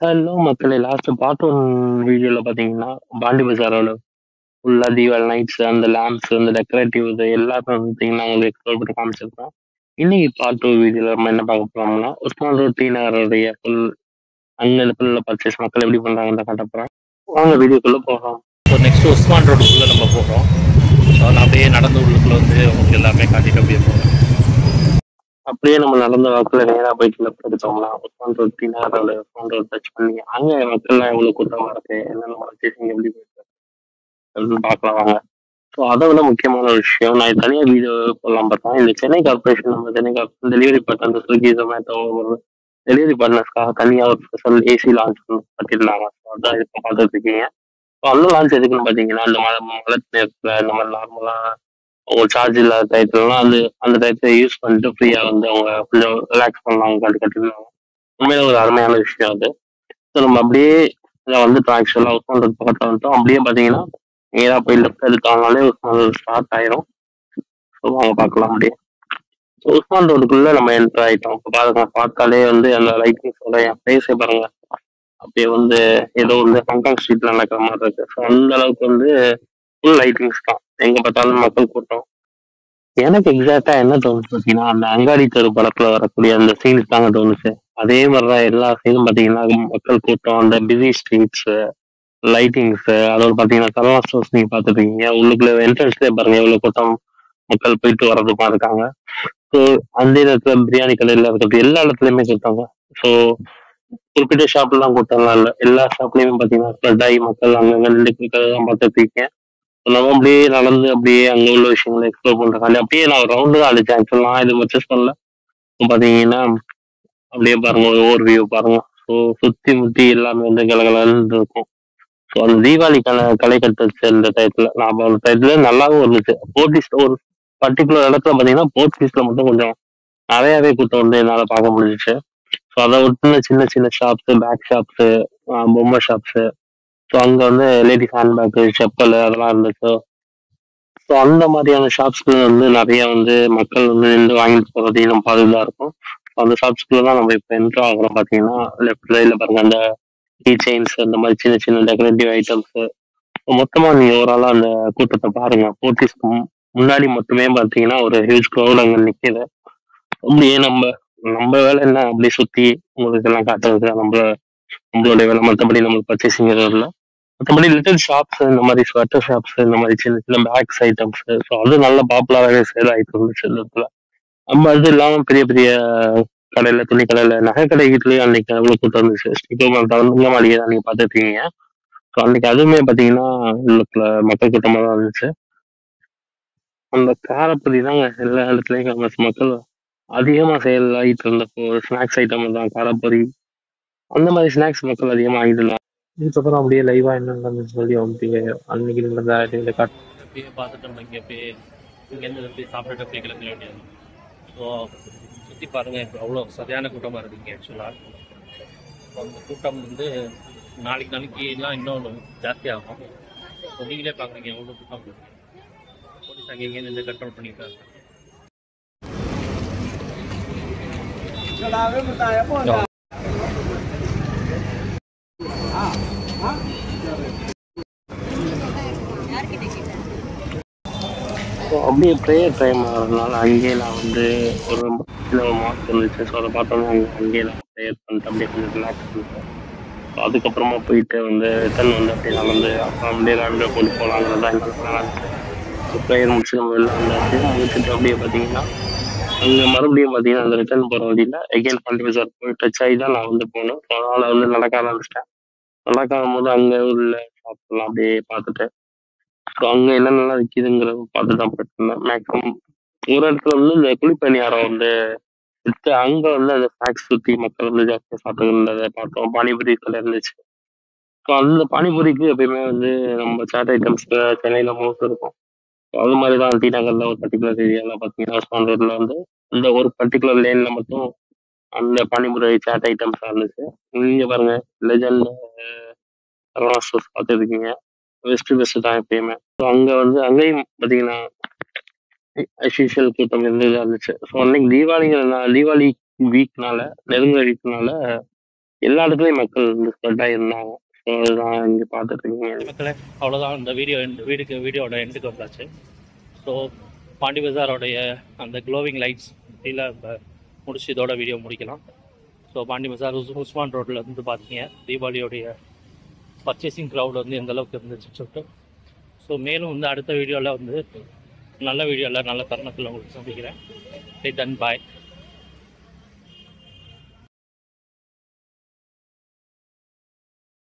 Hello மக்களே! Last part 1 வீடியோல பார்த்தீங்கன்னா, பாண்டி பஜாரோட ஃபுல்லா தீபாவளி நைட்ஸ், அந்த லேம்ப்ஸ், அந்த டெக்கரேட்டிவ் இது எல்லாமே பார்த்தீங்கன்னா, உங்களுக்கு எக்ஸ்ப்ளோர் பண்ணி காமிச்சிருக்கோம். இன்னைக்கு பார்ட் 2 வீடியோல நம்ம என்ன பார்க்க போறோம்னா, உஸ்மான் ரோட் டி நகருடைய அங்க ஃபுல்லா பர்ச்சேஸ் மக்கள் எப்படி பண்றாங்கன்னு காட்ட போறேன். வாங்க வீடியோக்குள்ள போகலாம். ஸோ நெக்ஸ்ட் உஸ்மான் ரோடுக்குள்ளே நம்ம போகிறோம். ஸோ நான் அப்படியே நடந்து உள்ளுக்குள்ள வந்து உங்களுக்கு எல்லாமே காட்டிட்டு அப்படியே போகிறேன். அப்படியே நம்ம நடந்த வாக்குல நேரா போயிட்டு லெஃப்ட் எடுத்தோம்னா, உஸ்மான் ரோட் டி நகரோட உஸ்மான் ரோட் டச் பண்ணி, அங்க மக்கள்லாம் எவ்வளவு கூட்டமா இருக்கு, என்னென்ன பர்ச்சேசிங் எப்படி போயிட்டு இருக்குன்னு பார்க்கலாம் வாங்க. ஸோ அதை விட முக்கியமான ஒரு விஷயம், நான் இது தனியாக வீடியோ போடலாம் பார்த்தேன். இந்த சென்னை கார்பரேஷன், நம்ம சென்னை கார்பரேஷன் டெலிவரி பார்ட்னர், அந்த ஸ்விக்கி ஜொமேட்டோ ஒரு டெலிவரி பார்ட்னர்ஸ்க்காக தனியாக ஒரு ஸ்பெஷல் ஏசி லான்ச் பண்ணியிருந்தாங்க. ஸோ அதான் இப்போ பார்த்துட்டு இருக்கீங்க. ஸோ அந்த லான்ச் எதுக்குன்னு பார்த்தீங்கன்னா, இந்த மழை நேரத்தில் இந்த மாதிரி நார்மலாக அவங்க சார்ஜ் இல்லாத டயத்துலலாம் அந்த டயத்தை யூஸ் பண்ணிட்டு ஃப்ரீயாக வந்து அவங்க கொஞ்சம் ரிலாக்ஸ் பண்ணலாம் கட்டிருந்தாங்க. உண்மையில ஒரு அருமையான விஷயம் அது. ஸோ நம்ம அப்படியே இதை வந்துட்டோம். ஆக்சுவலாக ஒர்க் பண்ணுறது பக்கத்தில் வந்துட்டோம். அப்படியே பார்த்தீங்கன்னா நேராக போய் லெஃப்ட் எடுத்தாங்கனாலே ஸ்டார்ட் ஆயிரும். ஸோ வாங்க பார்க்கலாம் அப்படியே. ஸோ உஸ்மான் ரோடுக்குள்ள நம்ம என்டர் ஆயிட்டோம். இப்போ பாருங்க, பார்த்தாலே வந்து அந்த லைட்டிங்ஸோட என் ஃபேஸே பாருங்க, அப்படியே வந்து ஏதோ வந்து ஹாங்காங் ஸ்ட்ரீட்ல நடக்கிற மாதிரி இருக்கு. ஸோ அந்த அளவுக்கு வந்து ஃபுல் லைட்டிங்ஸ் தான், எங்க பார்த்தாலும் மக்கள் கூட்டம். எனக்கு எக்ஸாக்டா என்ன தோணுச்சு பார்த்தீங்கன்னா, அந்த அங்காடி தெரு படத்துல வரக்கூடிய அந்த சீன்ஸ் தாங்க தோணுச்சு. அதே மாதிரிதான் எல்லா சீனும் பார்த்தீங்கன்னா, மக்கள் கூட்டம், அந்த பிஸி ஸ்ட்ரீட்ஸ், லைட்டிங்ஸ், அதோட பார்த்தீங்கன்னா சரவணா ஸ்டோர்ஸ் நீங்க பார்த்துருக்கீங்க. உள்ளுக்குள்ள என்ட்ரன்ஸ்லேயே பாருங்க எவ்வளவு கூட்டம் மக்கள் போயிட்டு வர்றதுமா இருக்காங்க. ஸோ அந்த இடத்துல பிரியாணி கடையில இருக்கிறது எல்லா இடத்துலயுமே கூட்டாங்க. ஸோ குறிப்பிட்ட ஷாப்லாம் கூட்டம்லாம் இல்லை, எல்லா ஷாப்லயுமே பார்த்தீங்கன்னா ஸ்ப்ரெட் ஆகி மக்கள் அங்கங்க நின்றுக்கிறதெல்லாம் பார்த்துருக்கீங்க. நம்ம அப்படியே நடந்து அப்படியே அங்க உள்ள விஷயங்களை எக்ஸ்ப்ளோர் பண்றதுக்காண்டி அப்படியே நான் ரவுண்டு தான் அடிச்சேன். ஆக்சுவலா நான் இது பர்ச்சேஸ் பண்ணல. இப்போ பார்த்தீங்கன்னா அப்படியே பாருங்க, ஒரு ஓவர் வியூ பாருங்க. ஸோ சுத்தி முத்தி எல்லாமே வந்து கலகலன்னு இருக்கும். ஸோ அந்த தீபாவளிக்கான களை கட்டுச்சு இந்த டயத்துல. நான் அந்த டயத்துல நல்லாவும் இருந்துச்சு. போர்ட்டிஸ் ஒரு பர்டிகுலர் இடத்துல பார்த்தீங்கன்னா, போர்ட்டிஸ்ல மட்டும் கொஞ்சம் நிறையாவே கூட்டம் வந்து என்னால பார்க்க முடிஞ்சிச்சு. ஸோ அதை ஒட்டுன சின்ன சின்ன ஷாப்ஸ், பேக் ஷாப்ஸ், பொம்மை ஷாப்ஸ், ஸோ அங்க வந்து லேடிஸ் ஹேண்ட்பேக், செப்பல் அதெல்லாம் இருந்துச்சு. ஸோ அந்த மாதிரியான ஷாப்ஸ்ல வந்து நிறைய வந்து மக்கள் வந்து நின்று வாங்கிட்டு போறது நம்ம பார்த்துட்டு இருக்கும். அந்த ஷாப்ஸ்குள்ள தான் நம்ம இப்போ என்ட்ரு ஆகுறோம். பார்த்தீங்கன்னா லெஃப்ட் சைடில் பாருங்க, அந்த கீ செயின்ஸ், அந்த மாதிரி சின்ன சின்ன டெக்கரேட்டிவ் ஐட்டம்ஸ். மொத்தமா நீங்க ஓவராலா அந்த கூட்டத்தை பாருங்க. போத்தீஸ்க்கு முன்னாடி மட்டுமே பார்த்தீங்கன்னா ஒரு ஹியூஜ் க்ரௌட் அங்க நிக்குது. அப்படியே நம்ம நம்ம வேலை என்ன, அப்படியே சுத்தி உங்களுக்கு எல்லாம் காட்டுறது நம்மளுடைய வேலை. மற்றபடி நம்மளுக்கு பர்ச்சேசிங் எதுவும் இல்லை. மற்றபடி லிட்டில் ஷாப்ஸ், இந்த மாதிரி ஸ்வெட்டர் ஷாப்ஸ், இந்த மாதிரி சின்ன சின்ன பேக்ஸ் ஐட்டம்ஸ், ஸோ அது நல்ல பாப்புலராகவே சேல் ஆகிட்டு இருந்துச்சு இந்த இடத்துல. நம்ம அது இல்லாமல் பெரிய பெரிய கடையில, துணி கடையில, நகை கடைகிட்டலயும் அன்னைக்கு அவ்வளோ கூட்டம் இருந்துச்சு. ஸ்ரீகோமல் தகுந்த மாளிகை தான் நீங்க பார்த்துருக்கீங்க. ஸோ அன்னைக்கு அதுவுமே பார்த்தீங்கன்னா உள்ளுக்குள்ள மக்கள் கூட்டமாக தான் இருந்துச்சு. அந்த காரப்பொரி தாங்க எல்லா இடத்துலையும் ஃபேமஸ். மக்கள் அதிகமாக சேல் ஆகிட்டு இருந்தப்போ ஒரு ஸ்நாக்ஸ் ஐட்டம் தான் காரப்பொரி. அந்த மாதிரி ஸ்நாக்ஸ் மக்கள் அதிகமாக ஆகிட்டு இருந்தாங்க. இதுக்கப்புறம் அப்படியே லைவா என்ன நடந்துச்சு சொல்லி அப்படியே அன்னைக்கு நடந்த இதில் காட்டு. அப்படியே பார்த்துட்டு நம்ம இங்கே அப்படியே இங்கேருந்து அப்படியே சாப்பிட்டுட்டு அப்படியே கிளம்ப வேண்டியது. ஸோ சுற்றி பாருங்கள், இப்போ அவ்வளோ சரியான கூட்டமாக இருக்குங்க ஆக்சுவலாக. அந்த கூட்டம் வந்து நாளைக்கு நாளைக்குலாம் இன்னும் ஜாஸ்தியாகும். ஸோ நீங்களே பார்க்குறீங்க எவ்வளோ கூட்டம் இருக்கு. போலீஸ் அங்கே இங்கே நின்று கண்ட்ரோல் பண்ணியிருக்காங்க. ஸோ அப்படியே ப்ரேயர் டைம் ஆகிறதுனால அங்கேயே நான் வந்து ஒரு சின்ன ஒரு மாஸ்க் இருந்துச்சு. ஸோ அதை பார்த்தோன்னே அங்கேயே நான் ப்ரேயர் பண்ணிட்டு அப்படியே கொஞ்சம் ரிலாக்ஸ் பண்ணிட்டேன். ஸோ அதுக்கப்புறமா போயிட்டு வந்து ரிட்டர்ன் வந்து அப்படியே நான் வந்து அப்புறம் அப்படியே ரன்வே போட்டு போகலாங்கிறது தான் என்னோட பிளான் இருந்துச்சு. ஸோ ப்ரேயர் முடிச்சு நம்ம வெளில வந்தாச்சு. முடிச்சுட்டு அப்படியே பார்த்தீங்கன்னா அங்கே மறுபடியும் பார்த்தீங்கன்னா அந்த ரிட்டர்ன் போகிற வழியில் எகெயின் பாண்டி பஜார் போய் டச் ஆகி தான் நான் வந்து போகணும். ஸோ அதனால் வந்து நடக்க ஆரம்பிச்சிட்டேன். நடக்க ஆகும்போது அங்கே உள்ள ஷாப்ஸ் எல்லாம் அப்படியே பார்த்துட்டு, ஸோ அங்கே என்னென்னலாம் விற்கிதுங்கிறத பார்த்து தான் போயிட்டுருந்தேன். மேக்ஸிமம் ஒரு இடத்துல வந்து இந்த குழிப்பணியாரம் வந்து விற்று அங்கே வந்து அந்த ஸ்நாக்ஸ் சுற்றி மக்கள் வந்து ஜாஸ்தியாக சாப்பிட்டு இருந்ததை பார்த்தோம். பானிபூரி கடை இருந்துச்சு. ஸோ அந்த பானிபூரிக்கு எப்பயுமே வந்து நம்ம சாட் ஐட்டம்ஸில் சென்னையில் மோஸ்ட் இருக்கும். ஸோ அது மாதிரி தான் டி நகரில் ஒரு பர்டிகுலர் ஏரியாவில் பார்த்தீங்கன்னா உஸ்மான் ரோட்டில் வந்து இந்த ஒரு பர்டிகுலர் லேனில் மட்டும் அந்த பானிபூரி சாட் ஐட்டம்ஸ் இருந்துச்சு. இங்கே பாருங்க, லெஜண்ட் சரவணா ஸ்டோர்ஸ் பார்த்துருக்கீங்க. பெஸ்ட் தான் எப்பயுமே. ஸோ அங்கே வந்து அங்கேயும் பார்த்தீங்கன்னா அஸ் யூஷுவல் கூட்டம் இருந்துதான் இருந்துச்சு. ஸோ அன்னைக்கு தீபாவளி வீக்னால நெருங்குற வீக்னால எல்லா இடத்துலயும் மக்கள் வந்து ஸ்ப்ரெட் ஆகியிருந்தாங்க. ஸோ அதுதான் இங்கே பார்த்துட்டு இருக்கீங்க. மக்களே அவ்வளோதான் இந்த வீடியோட எண்டுக்கு வந்தாச்சு. ஸோ பாண்டி பஜாரோடைய அந்த க்ளோவிங் லைட்ஸ் எல்லாம் முடிச்சு இதோட வீடியோ முடிக்கலாம். ஸோ பாண்டி பஜார் உஸ்மான் ரோட்டில் வந்து பார்த்தீங்க தீபாவளியோடைய பர்ச்சேசிங் க்ரௌட் வந்து எந்த அளவுக்கு இருந்துச்சு சொல்லிட்டு. ஸோ மேலும் வந்து அடுத்த வீடியோவில் வந்து நல்ல தருணத்தில் உங்களுக்கு சந்திக்கிறேன். டன் பாய்.